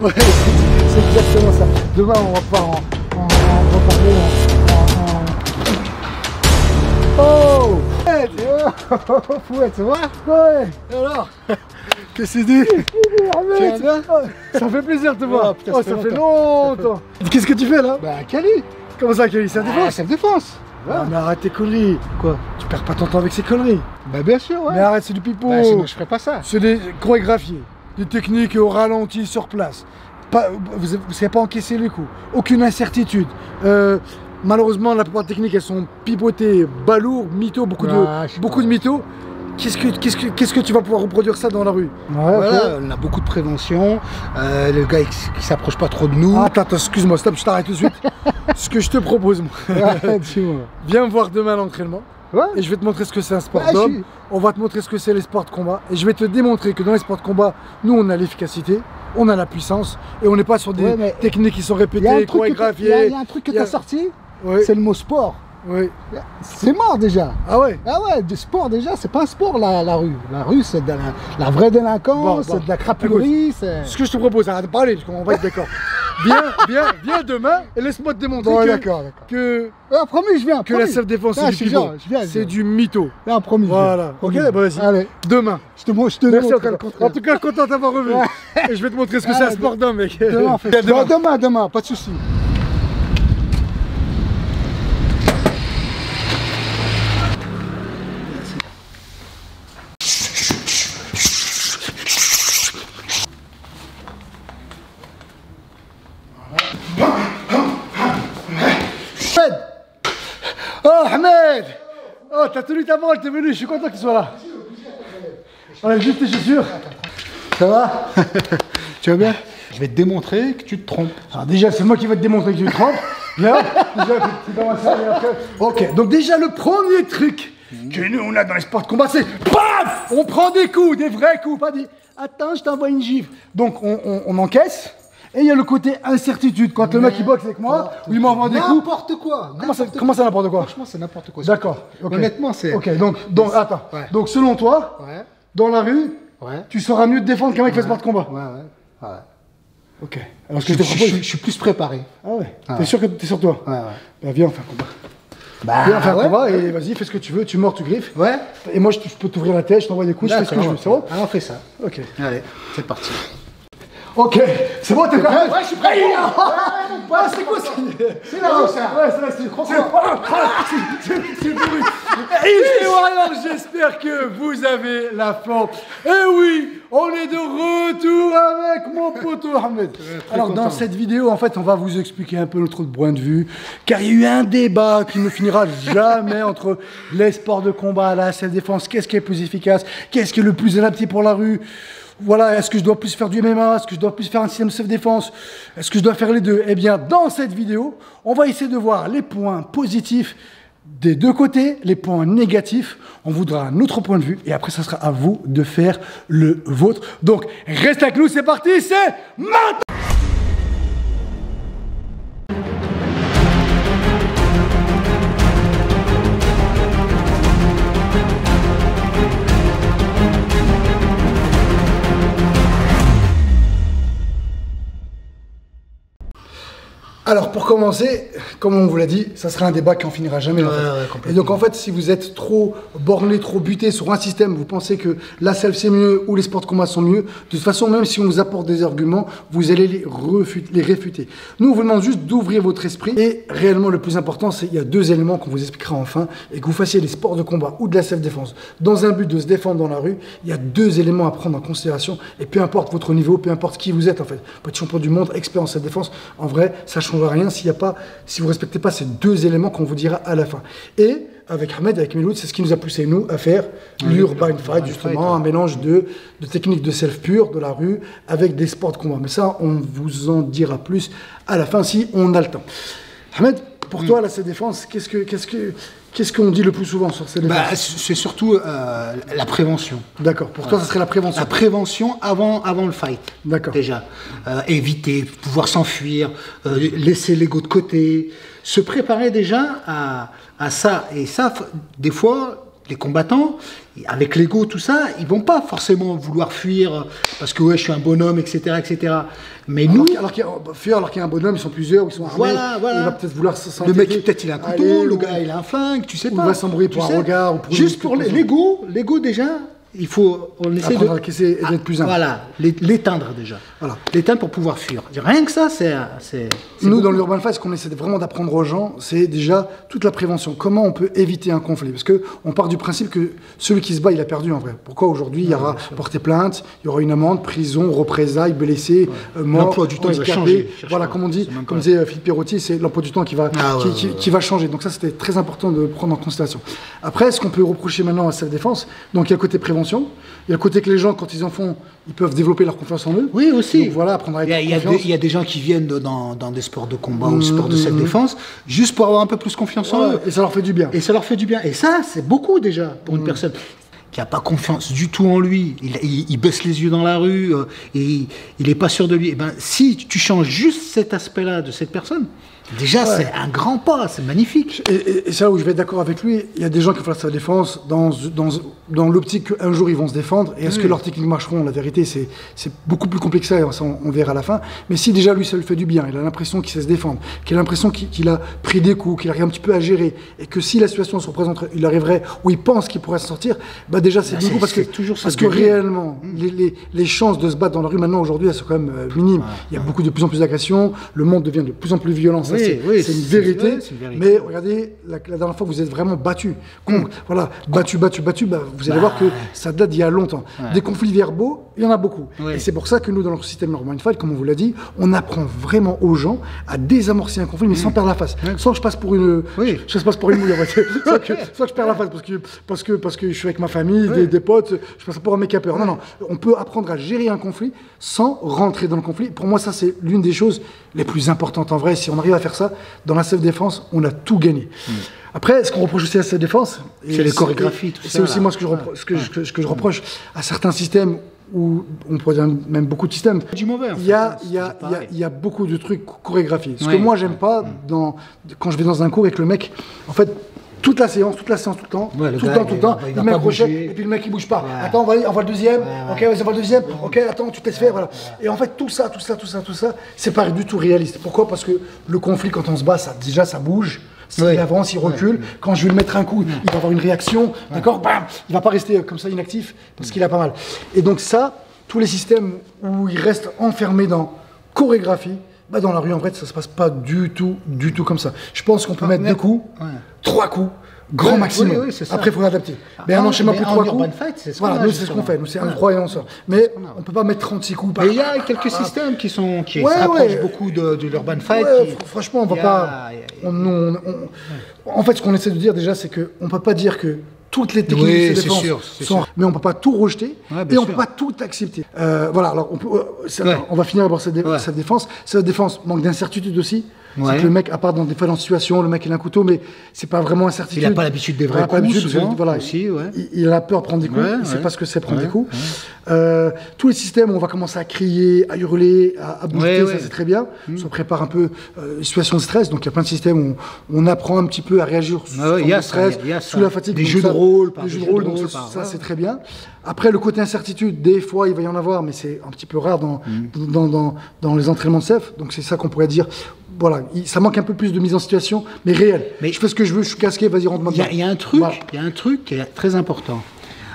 Ouais, c'est exactement ça. Demain, on va pas parler Oh Fouette, ça va? Ouais. Et alors? Qu'est-ce que c'est dit? Tu vas bien? Ça fait plaisir de te voir. Oh, ça fait longtemps. Qu'est-ce que tu fais là? Bah, Kali. Comment ça, Kali? C'est la défense? C'est la défense. Ah, mais arrête tes conneries. Quoi? Tu perds pas ton temps avec ces conneries. Bah, bien sûr, ouais. Mais arrête, c'est du pipeau. Bah, sinon, je ferais pas ça. C'est des chorégraphiés, des techniques au ralenti sur place. Vous ne savez pas encaisser les coups. Aucune incertitude. Malheureusement, la plupart des techniques, elles sont pipotées, balourd, mytho, beaucoup de mythos. Qu'est-ce que tu vas pouvoir reproduire ça dans la rue? Voilà, on a beaucoup de prévention. Le gars qui s'approche pas trop de nous. Attends, excuse-moi, stop, je t'arrête tout de suite. Ce que je te propose, moi, viens me voir demain à l'entraînement. Ouais. Et je vais te montrer ce que c'est un sport d'homme. On va te montrer ce que c'est les sports de combat. Et je vais te démontrer que dans les sports de combat, nous, on a l'efficacité, on a la puissance. Et on n'est pas sur des techniques qui sont répétées, chorégraphiées. Il y a un truc que tu as sorti, c'est le mot sport. Oui. C'est mort déjà. Ah ouais? Ah ouais, du sport déjà, c'est pas un sport la rue. La rue, c'est de la vraie délinquance, c'est de la crapulerie. Ce que je te propose, arrête de parler, parce qu'on va être d'accord. Viens demain et laisse-moi te démontrer que promis, je viens. Que la self-défense, c'est du mytho. Non, promis. Voilà. Ok, bah vas-y. Allez. Demain. Je te Merci en tout cas, content d'avoir revu. Et je vais te montrer ce que c'est un sport d'homme, mec. Demain, pas de soucis. Oh Ahmed! Oh, t'as tenu ta balle, t'es venu, je suis content qu'il soit là. Enlève juste tes chaussures. Ça va? Tu vas bien? Je vais te démontrer que tu te trompes. Alors déjà, c'est moi qui vais te démontrer que tu te trompes. Viens. Ok, donc déjà le premier truc que nous on a dans les sports de combat, c'est BAM! On prend des coups, des vrais coups, pas des... Attends, je t'envoie une gifle. Donc on encaisse. Et il y a le côté incertitude, quand le mec il boxe avec moi, ou il m'envoie des coups. N'importe quoi. Comment ça n'importe quoi? Franchement, c'est n'importe quoi. D'accord. Honnêtement, c'est... Ok, donc attends. Donc selon toi, dans la rue, tu sauras mieux te défendre qu'un mec qui fait sport de combat. Ouais. Ok. Alors ce que je te propose... Je suis plus préparé. Ah ouais. T'es sûr que t'es sur toi? Ouais. Bah viens, on fait un combat. Viens, on fait un combat et vas-y, fais ce que tu veux, tu mords, tu griffes. Ouais. Et moi, je peux t'ouvrir la tête, je t'envoie des coups, je fais ce que je veux. C'est bon? Alors on fait ça. Ok. Allez, c'est parti. Ok, c'est bon, t'es prêt? Ouais, je suis prêt. C'est quoi ça? C'est la rue, ça. Ouais, c'est la rue. C'est pourri. Et Warriors, j'espère que vous avez la forme. Et oui, on est de retour avec mon poteau Ahmed. Alors dans cette vidéo, en fait, on va vous expliquer un peu notre point de vue, car il y a eu un débat qui ne finira jamais entre les sports de combat, la self-défense, qu'est-ce qui est plus efficace, qu'est-ce qui est le plus adapté pour la rue. Voilà, est-ce que je dois plus faire du MMA? Est-ce que je dois plus faire un système self-défense? Est-ce que je dois faire les deux? Eh bien, dans cette vidéo, on va essayer de voir les points positifs des deux côtés, les points négatifs. On vous donnera un autre point de vue et après, ça sera à vous de faire le vôtre. Donc, reste avec nous, c'est parti, c'est maintenant! Alors pour commencer, comme on vous l'a dit, ça sera un débat qui en finira jamais. Et donc en fait, si vous êtes trop borné, trop buté sur un système, vous pensez que la self c'est mieux ou les sports de combat sont mieux, de toute façon, même si on vous apporte des arguments, vous allez les réfuter. Nous, on vous demande juste d'ouvrir votre esprit. Et réellement, le plus important, c'est qu'il y a deux éléments qu'on vous expliquera enfin, et que vous fassiez des sports de combat ou de la self-défense dans un but de se défendre dans la rue, il y a deux éléments à prendre en considération. Et peu importe votre niveau, peu importe qui vous êtes en fait, vous pouvez être champion du monde, expert en self-défense, en vrai, ça change rien si vous respectez pas ces deux éléments qu'on vous dira à la fin. Et avec Ahmed, avec Miloud, c'est ce qui nous a poussé nous à faire l'Urban Fight, justement, un mélange de techniques de self pure, de la rue, avec des sports de combat. Mais ça, on vous en dira plus à la fin si on a le temps. Ahmed, pour toi, la self-défense, qu'est-ce qu'on dit le plus souvent sur cette défense? C'est surtout la prévention. D'accord. Pour toi, ça serait la prévention. La prévention avant le fight. D'accord. Déjà. Éviter, pouvoir s'enfuir, laisser l'ego de côté, se préparer déjà à ça. Et ça, des fois, les combattants, avec l'ego, tout ça, ils vont pas forcément vouloir fuir parce que ouais, je suis un bonhomme, etc., etc. Mais nous, alors qu'il y a un bonhomme, ils sont plusieurs, ils sont armés. Voilà. Il va peut-être vouloir le mec, peut-être il a un couteau, le gars, il a un flingue, tu sais pas. Il va s'embrouiller pour un regard. Ou pour juste pour l'ego déjà. On essaie de encaisser et d'être plus humble. Voilà, l'éteindre déjà. Voilà, l'éteindre pour pouvoir fuir. Rien que ça, c'est nous, dans l'Urban Fight, ce qu'on essaie vraiment d'apprendre aux gens, c'est déjà toute la prévention. Comment on peut éviter un conflit? Parce qu'on part du principe que celui qui se bat, il a perdu en vrai. Pourquoi aujourd'hui, il y aura porté plainte, il y aura une amende, prison, représailles, blessé, mort, l'emploi du temps, il va changer. Voilà, comme on dit, comme disait Philippe Pierrotti, c'est l'emploi du temps qui va changer. Donc ça, c'était très important de prendre en considération. Après, ce qu'on peut reprocher maintenant à self-défense, donc il y a le côté prévention. Il y a le côté que les gens, quand ils en font, ils peuvent développer leur confiance en eux. Oui, aussi. Donc voilà, apprendre à être confiance. Il y a des gens qui viennent dans des sports de combat ou sports de self-défense juste pour avoir un peu plus confiance en eux. Et ça leur fait du bien. Et ça, c'est beaucoup déjà pour une personne qui n'a pas confiance du tout en lui. Il baisse les yeux dans la rue et il n'est pas sûr de lui. Et ben, si tu changes juste cet aspect-là de cette personne, déjà, c'est un grand pas, c'est magnifique. Et c'est là où je vais être d'accord avec lui. Il y a des gens qui font sa défense dans l'optique qu'un jour ils vont se défendre. Et est-ce que leurs techniques marcheront? La vérité, c'est beaucoup plus compliqué que ça. On verra à la fin. Mais si déjà lui, ça lui fait du bien, il a l'impression qu'il sait se défendre, qu'il a l'impression qu'il a pris des coups, qu'il arrive un petit peu à gérer, et que si la situation se représente, il arriverait où il pense qu'il pourrait se sortir, bah déjà c'est du coup parce que réellement, les chances de se battre dans la rue maintenant aujourd'hui, elles sont quand même minimes. Il y a de plus en plus d'agressions, le monde devient de plus en plus violent. C'est une vérité. Mais regardez, la dernière fois que vous êtes vraiment battu, voilà, battu, bah, vous allez voir que ça date d'il y a longtemps. Des conflits verbaux, il y en a beaucoup. Et c'est pour ça que nous, dans notre système Urban Fight, comme on vous l'a dit, on apprend vraiment aux gens à désamorcer un conflit, mais sans perdre la face. Soit je passe pour une, je passe pour une mouille, en fait. soit je perds la face parce que je suis avec ma famille, des potes, je passe pour un mec à peur. Non, on peut apprendre à gérer un conflit sans rentrer dans le conflit. Pour moi, ça, c'est l'une des choses les plus importantes en vrai. Si on arrive à faire ça, dans la self-défense, on a tout gagné. Après, ce qu'on reproche aussi à la self-défense, c'est les chorégraphies, tout ça. C'est aussi moi ce que je reproche à certains systèmes, où on pourrait dire même beaucoup de systèmes. Du mauvais. Il y a beaucoup de trucs chorégraphiés. Ce que moi j'aime pas quand je vais dans un cours et que le mec, en fait, toute la séance, tout le temps, il met un crochet, et puis le mec il bouge pas. Attends, on voit le deuxième, ok, vas-y, on voit le deuxième, ok, attends, tu te laisses faire, voilà. Et en fait, tout ça, c'est pas du tout réaliste. Pourquoi? Parce que le conflit, quand on se bat, déjà ça bouge. S'il avance, il recule. Quand je vais lui mettre un coup, il va avoir une réaction, d'accord? Bam, il va pas rester comme ça inactif, parce qu'il a pas mal. Et donc ça, tous les systèmes où il reste enfermé dans chorégraphie, bah dans la rue, en fait, ça se passe pas du tout comme ça. Je pense qu'on peut mettre 2 coups, 3 coups, grand maximum. Après, il faut l'adapter. Mais un enchaînement plus 3 coups. Voilà, nous, c'est ce qu'on fait. Nous, c'est 1, 2, 3 et on sort. Mais on peut pas mettre 36 coups. Mais il y a quelques systèmes qui se rapprochent beaucoup de l'Urban Fight. Franchement, on va pas. En fait, ce qu'on essaie de dire déjà, c'est qu'on peut pas dire que toutes les techniques de défense sont... Mais on ne peut pas tout rejeter et on ne peut pas tout accepter. Voilà, alors on va finir par cette défense. Cette défense manque d'incertitude aussi. C'est que le mec, à part dans des fois dans situation, le mec il a un couteau, mais c'est pas vraiment incertitude. Il n'a pas l'habitude des vrais coups, souvent, voilà, aussi, il a peur de prendre des coups, il ne sait pas ce que c'est prendre des coups. Tous les systèmes où on va commencer à crier, à hurler, à bouger, ça c'est très bien. Ça prépare un peu une situation de stress. Donc il y a plein de systèmes où on apprend un petit peu à réagir sous le stress, sous la fatigue. Des jeux de rôle, donc ça c'est très bien. Après, le côté incertitude, des fois, il va y en avoir, mais c'est un petit peu rare dans les entraînements de self. Donc, c'est ça qu'on pourrait dire. Voilà, ça manque un peu plus de mise en situation, mais réel. Mais je fais ce que je veux, je suis casqué, vas-y, rentre-moi dedans. Il y a un truc qui est très important.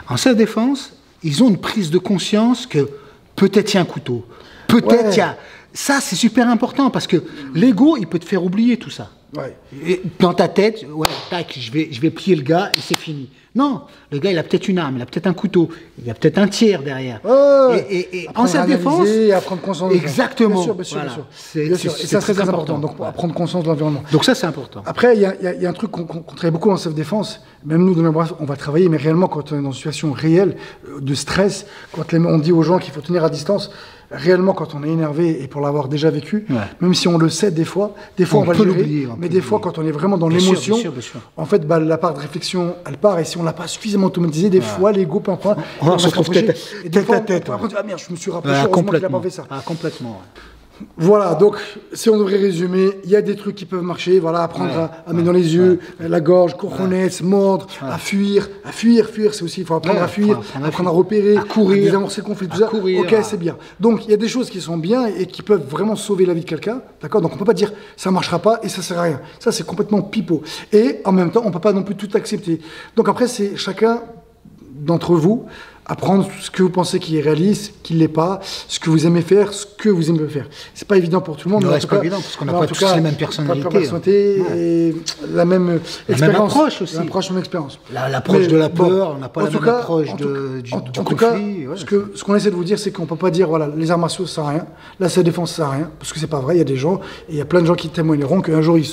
En self-défense, ils ont une prise de conscience que peut-être il y a un couteau, peut-être il y a... Ça, c'est super important, parce que l'ego, il peut te faire oublier tout ça. Et dans ta tête, tac, je vais plier le gars et c'est fini. Non, le gars il a peut-être une arme, il a peut-être un couteau, il y a peut-être un tiers derrière. Et en self-défense, et à prendre conscience. Exactement. Bien sûr. Et ça c'est très important. Donc à prendre conscience de l'environnement. Donc ça c'est important. Après il y a un truc qu'on travaille beaucoup en self-défense. Même nous dans le on va travailler, mais réellement quand on est dans une situation réelle de stress, quand on dit aux gens qu'il faut tenir à distance. Réellement, quand on est énervé, et pour l'avoir déjà vécu, même si on le sait des fois on va le gérer, mais des fois, quand on est vraiment dans l'émotion, en fait, la part de réflexion, elle part, et si on l'a pas suffisamment automatisé, des fois, l'ego peut en prendre. On se retrouve tête à tête. Ah merde, je me suis rapproché, heureusement qu'il a pas fait ça. Complètement. Voilà, donc si on devrait résumer, il y a des trucs qui peuvent marcher, voilà, apprendre à mettre dans les yeux, la gorge, coronets, mordre, à fuir, c'est aussi, il faut apprendre à fuir, apprendre à repérer, à courir, désamorcer le conflit, tout ça. Courir, ok, c'est bien. Donc il y a des choses qui sont bien et qui peuvent vraiment sauver la vie de quelqu'un, d'accord? Donc on peut pas dire ça marchera pas et ça sert à rien. Ça c'est complètement pipeau. Et en même temps, on peut pas non plus tout accepter. Donc après, c'est chacun d'entre vous à prendre ce que vous pensez qui est réaliste, qui ne l'est pas, ce que vous aimez faire, ce que vous aimez faire. C'est pas évident pour tout le monde. Non, c'est pas évident parce qu'on n'a pas tous les mêmes personnalités. Et la même expérience. La même approche aussi. L'approche, même expérience. L'approche de la peur, on n'a pas la même approche du conflit. Ce qu'on essaie de vous dire, c'est qu'on ne peut pas dire, voilà, les arts martiaux, ça sert à rien. La self-défense, ça sert à rien. Parce que c'est pas vrai. Il y a des gens, et il y a plein de gens qui témoigneront qu'un jour, ils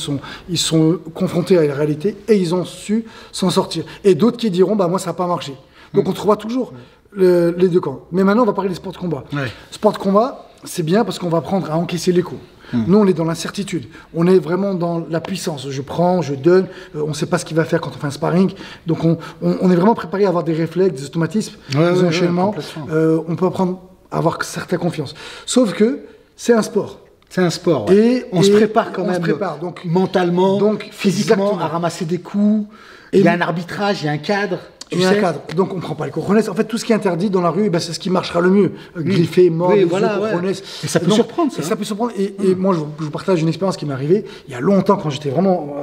sont confrontés à la réalité et ils ont su s'en sortir. Et d'autres qui diront, bah, moi, ça n'a pas marché. Donc on trouvera toujours les deux camps. Mais maintenant, on va parler des sports de combat. Sport de combat, c'est bien parce qu'on va apprendre à encaisser les coups. Nous, on est dans l'incertitude. On est vraiment dans la puissance. Je prends, je donne. On ne sait pas ce qu'il va faire quand on fait un sparring. Donc on est vraiment préparé à avoir des réflexes, des automatismes, des enchaînements. On peut apprendre à avoir certaine confiance. Sauf que c'est un sport. C'est un sport. Et on se prépare quand même. On se prépare, donc, mentalement, physiquement, à ramasser des coups. Il y a un arbitrage, il y a un cadre. Il y a un cadre. Donc on ne prend pas les coronets. En fait, tout ce qui est interdit dans la rue, c'est ce qui marchera le mieux. Griffer, mordre, coronets. Et ça peut surprendre, ça. Et ça peut surprendre. Et moi, je vous partage une expérience qui m'est arrivée il y a longtemps, quand j'étais vraiment,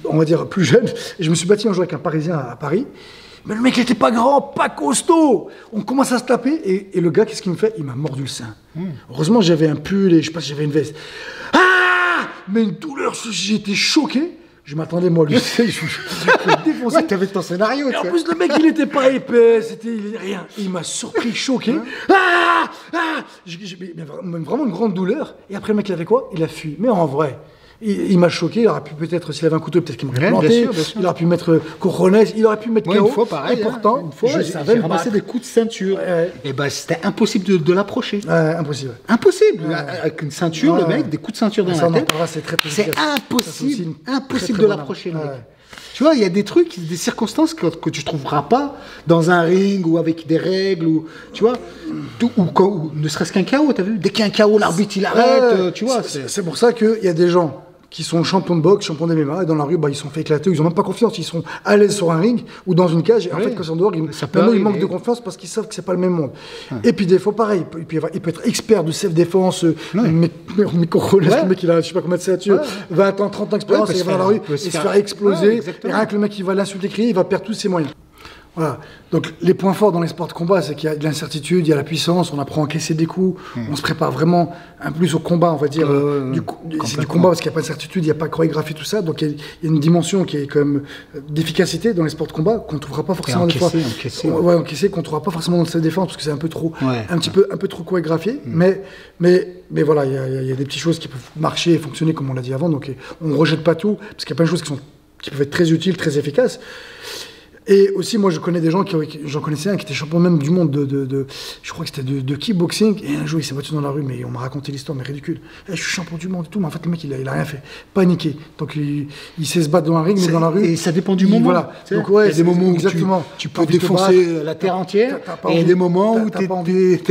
on va dire, plus jeune. Et je me suis battu un jour avec un Parisien à Paris. Mais le mec, il n'était pas grand, pas costaud. On commence à se taper. Et le gars, qu'est-ce qu'il me fait? Il m'a mordu le sein. Heureusement, j'avais un pull et je sais pas si j'avais une veste. Ah! Mais une douleur, j'étais choqué. Je m'attendais, moi, lui, je le défonçais. Ouais, t'avais ton scénario. Et en plus, le mec, il était pas épais, c'était rien. Il m'a surpris, choqué. Ah, mais vraiment une grande douleur. Et après, le mec, il avait quoi? Il a fui. Mais en vrai, il m'a choqué. Il aurait pu peut-être, s'il avait un couteau, peut-être qu'il m'aurait planté. Bien sûr. Il aurait pu mettre coronets, il aurait pu mettre KO. Une fois, pareil. Et pourtant, une fois, j'ai ramassé des coups de ceinture. Et c'était impossible de l'approcher. Impossible. Impossible. Avec une ceinture, le mec, des coups de ceinture dans la tête. C'est impossible de l'approcher, le mec. Tu vois, il y a des trucs, des circonstances que tu ne trouveras pas dans un ring ou avec des règles, ou, tu vois, ou ne serait-ce qu'un KO, t'as vu? Dès qu'il y a un KO, l'arbitre, il arrête, tu vois. C'est pour ça qu'il y a des gens qui sont champions de boxe, champions de MMA, et dans la rue, ils sont fait éclater, ils n'ont même pas confiance, ils sont à l'aise sur un ring ou dans une cage, et en fait, quand ils sont dehors, ils manquent de confiance parce qu'ils savent que c'est pas le même monde. Et puis des fois, pareil, il peut être expert de self-défense, mais le mec, il a, je sais pas combien de ceintures, 20 ans, 30 ans d'expérience, il va dans la rue, et se faire exploser, et rien que le mec, il va l'insulter, crier, il va perdre tous ses moyens. Voilà. Donc les points forts dans les sports de combat, c'est qu'il y a de l'incertitude, il y a la puissance, on apprend à encaisser des coups, on se prépare vraiment un peu plus au combat, on va dire. C'est du combat parce qu'il n'y a pas de certitude, il n'y a pas de chorégraphie, tout ça. Donc il y a une dimension qui est quand même d'efficacité dans les sports de combat qu'on ne trouvera pas forcément des fois. Encaisser, qu'on ne trouvera pas forcément dans le self-défense parce que c'est un peu trop, un peu trop chorégraphié. Mais voilà, il y a des petites choses qui peuvent marcher et fonctionner comme on l'a dit avant. Donc on ne rejette pas tout parce qu'il y a plein de choses qui peuvent être très utiles, très efficaces. Et aussi, moi, je connais des gens j'en connaissais un qui était champion même du monde je crois que c'était de kickboxing. Et un jour, il s'est battu dans la rue, mais on m'a raconté l'histoire, mais ridicule. Je suis champion du monde et tout, mais en fait, le mec, il a rien fait. Paniqué. Donc, il sait se battre dans un ring, mais dans la rue. Et ça dépend du moment. Voilà. Donc, il y a des moments où tu peux défoncer la terre entière, et il y a des moments où t'es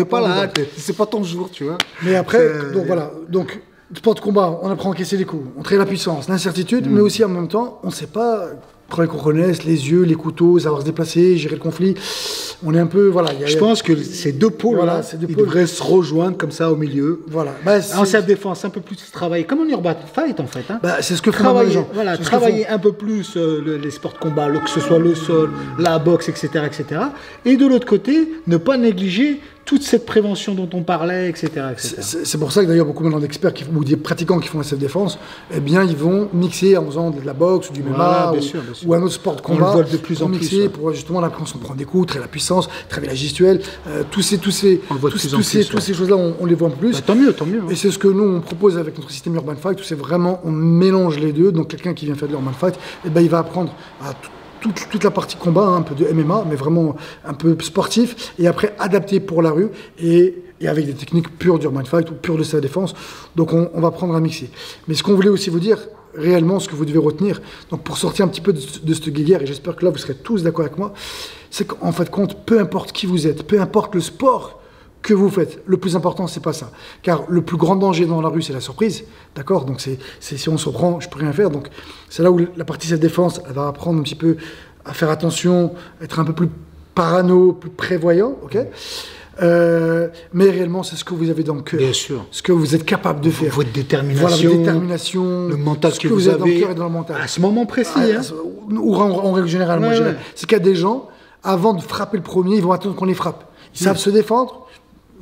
pas là, c'est pas ton jour, tu vois. Mais après, donc voilà. Donc, sport de combat, on apprend à encaisser les coups, on traite la puissance, l'incertitude, mais aussi en même temps, on ne sait pas. Les coronets, les yeux, les couteaux, savoir se déplacer, gérer le conflit. On est un peu, voilà. Je pense que ces deux pôles, ils devraient se rejoindre comme ça au milieu. Voilà. En self-défense, un peu plus travailler, comme en urban fight en fait. C'est ce que font les gens. Voilà, travailler un peu plus les sports de combat, que ce soit le sol, la boxe, etc., etc. Et de l'autre côté, ne pas négliger toute cette prévention dont on parlait, etc. C'est pour ça que d'ailleurs beaucoup d'experts ou des pratiquants qui font la self-défense, eh bien ils vont mixer en faisant de la boxe ou du MMA ou un autre sport de combat. On le voit de plus en plus. Pour justement l'appréhension de prendre des coups, travailler la puissance, travailler la gestuelle, toutes ces choses-là, on les voit un peu plus. Tant mieux. Et c'est ce que nous on propose avec notre système Urban Fight, où c'est vraiment, on mélange les deux. Donc quelqu'un qui vient faire de l'Urban Fight, eh ben, il va apprendre à toute la partie combat, un peu de MMA, mais vraiment un peu sportif, et après adapté pour la rue, et avec des techniques pures d'Urban Fight ou pures de sa défense. Donc on va apprendre à mixer. Mais ce qu'on voulait aussi vous dire, réellement, ce que vous devez retenir, donc pour sortir un petit peu de cette guéguerre, et j'espère que là vous serez tous d'accord avec moi, c'est qu'en fait compte, peu importe qui vous êtes, peu importe le sport que vous faites. Le plus important, c'est pas ça. Car le plus grand danger dans la rue, c'est la surprise. D'accord? Donc, c'est si on se prend, je peux rien faire. Donc, c'est là où la partie self-défense, elle va apprendre un petit peu à faire attention, être un peu plus parano, plus prévoyant. Ok? Mais réellement, c'est ce que vous avez dans le cœur. Bien sûr. Ce que vous êtes capable de faire. Votre détermination. Voilà, votre détermination. Le mental ce que vous avez dans le cœur et dans le mental. À ce moment précis. Ou en règle générale. C'est qu'il y a des gens, avant de frapper le premier, ils vont attendre qu'on les frappe. Ils savent se défendre.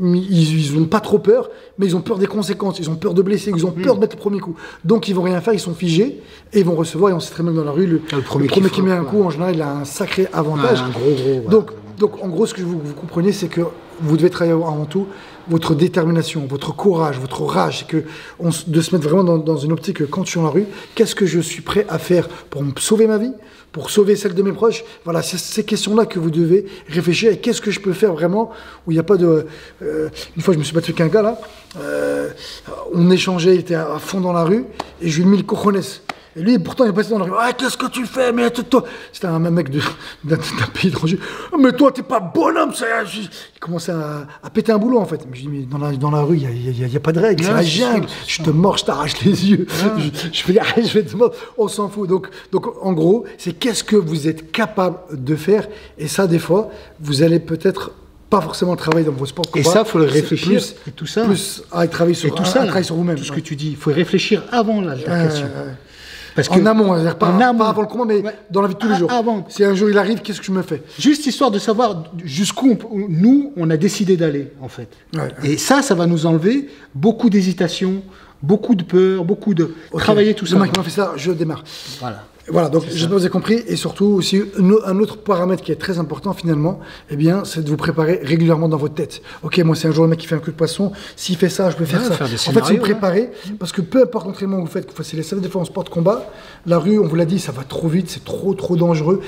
Ils n'ont pas trop peur, mais ils ont peur des conséquences. Ils ont peur de blesser. Ils ont peur de mettre le premier coup. Donc, ils vont rien faire. Ils sont figés et ils vont recevoir. Et on sait très bien que dans la rue, le premier qui met un coup, en général, il a un sacré avantage. Un gros. Donc, en gros, ce que vous comprenez, c'est que vous devez travailler avant tout votre détermination, votre courage, votre rage. C'est de se mettre vraiment dans une optique que quand je suis dans la rue, qu'est-ce que je suis prêt à faire pour me sauver ma vie, pour sauver celle de mes proches? Voilà, c'est ces questions-là que vous devez réfléchir. Et qu'est-ce que je peux faire vraiment où il n'y a pas de... une fois, je me suis battu avec un gars, là. On échangeait, il était à fond dans la rue. Et je lui ai mis le cojones. Et lui, pourtant, il est passé dans la rue. Ah, qu'est-ce que tu fais? Mais toi. C'était un mec d'un pays étranger. Mais toi, t'es pas bonhomme. Il commençait à péter un boulot, en fait. Mais je dis, mais dans la rue, il n'y a pas de règles. C'est la jungle. Je te mords, je t'arrache les yeux. Je vais te mordre. On s'en fout. Donc, en gros, c'est qu'est-ce que vous êtes capable de faire. Et ça, des fois, vous allez peut-être pas forcément travailler dans vos sports de combat. Et ça, il faut le réfléchir. Et tout ça. Plus à travailler sur vous-même. Tout ce que tu dis, il faut réfléchir avant l'altercation. Parce en amont, c'est-à-dire pas avant le combat, mais dans la vie de tous les jours. Avant. Si un jour il arrive, qu'est-ce que je me fais? Juste histoire de savoir jusqu'où nous, on a décidé d'aller, en fait. Et ça va nous enlever beaucoup d'hésitation, beaucoup de peur, beaucoup de... Travailler tout ça. Le mec qui m'a fait ça, je démarre. Voilà, donc je vous ai compris. Et surtout, aussi, un autre paramètre qui est très important finalement, eh bien, c'est de vous préparer régulièrement dans votre tête. Ok, moi, c'est un jour le mec qui fait un coup de poisson. S'il fait ça, je peux faire ça. En fait, c'est vous préparer, parce que peu importe l'entraînement que vous faites, que vous fassiez les self-défense, sport de combat, la rue, on vous l'a dit, ça va trop vite, c'est trop dangereux.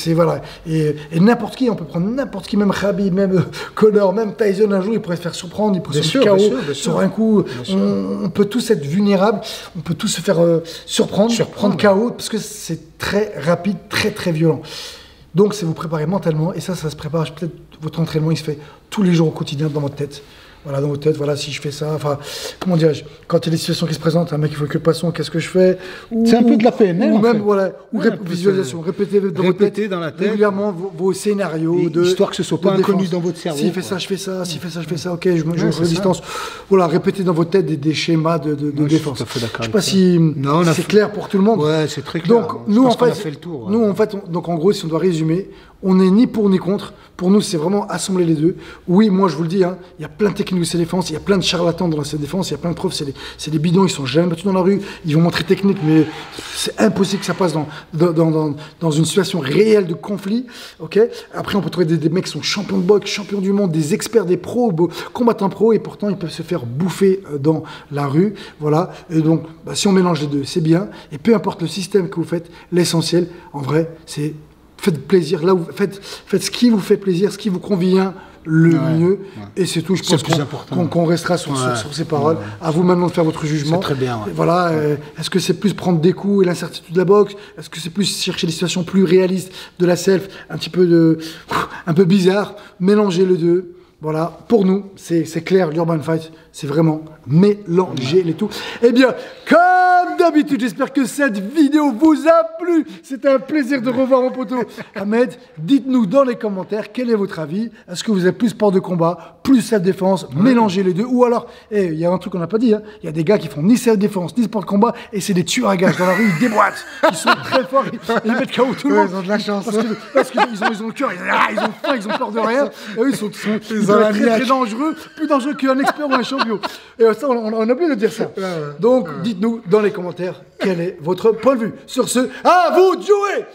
Voilà. Et n'importe qui, on peut prendre n'importe qui, même Khabib, même Conor, même Tyson, un jour, il pourrait se faire surprendre, il pourrait se faire KO sur un coup. On peut tous être vulnérables, on peut tous se faire surprendre, prendre KO, parce que c'est très rapide, très violent. Donc, c'est vous préparer mentalement, et ça se prépare, peut-être votre entraînement, il se fait tous les jours au quotidien dans votre tête. Voilà, dans votre tête, voilà, si je fais ça, enfin, comment dirais-je, quand il y a des situations qui se présentent, un mec, il faut que le poisson, qu'est-ce que je fais? C'est un peu de la PNL, ou même, voilà, ou visualisation, répétez dans la tête régulièrement vos scénarios, histoire que ce soit pas inconnu dans votre cerveau. S'il fait ça, je fais ça, s'il fait ça, je fais ça, ok, je me résistance. Voilà, répétez dans votre tête des schémas de défense. Je sais pas si c'est clair pour tout le monde. Ouais, c'est très clair. Donc, nous, en fait, donc en gros, si on doit résumer, on n'est ni pour ni contre. Pour nous, c'est vraiment assembler les deux. Oui, moi, je vous le dis, hein, il y a plein de techniques de self-défense, il y a plein de charlatans dans la self-défense, il y a plein de profs, c'est des bidons, ils sont jamais battus dans la rue, ils vont montrer technique, mais c'est impossible que ça passe dans une situation réelle de conflit. Okay, après, on peut trouver des mecs qui sont champions de boxe, champions du monde, des experts, des pros, combattants pros, et pourtant, ils peuvent se faire bouffer dans la rue. Voilà. Et donc, si on mélange les deux, c'est bien. Et peu importe le système que vous faites, l'essentiel, en vrai, c'est faites plaisir, là où faites ce qui vous fait plaisir, ce qui vous convient le mieux, et c'est tout. Je pense qu'on restera sur ces paroles. À vous maintenant de faire votre jugement. C'est très bien. Voilà. Est-ce que c'est plus prendre des coups et l'incertitude de la boxe? Est-ce que c'est plus chercher des situations plus réalistes de la self, un peu bizarre, mélanger les deux? Voilà, pour nous, c'est clair, l'Urban Fight, c'est vraiment mélanger les tout. Eh bien, comme d'habitude, j'espère que cette vidéo vous a plu. C'était un plaisir de revoir mon poteau Ahmed. Dites-nous dans les commentaires quel est votre avis. Est-ce que vous êtes plus sport de combat, plus self-défense, mélanger les deux? Ou alors, il y a un truc qu'on n'a pas dit, il y a des gars qui font ni self-défense, ni sport de combat, et c'est des tueurs à gages dans la rue, ils déboîtent. Ils sont très forts, ils mettent KO tout le monde. Ils ont de la chance. Parce qu'ils ont le cœur, ils ont faim, ils ont peur de rien. Et eux, ils sont très dangereux, plus dangereux qu'un expert ou un champion. Et ça, on a oublié de dire ça. Donc, dites-nous dans les commentaires quel est votre point de vue. Sur ce, à vous de jouer!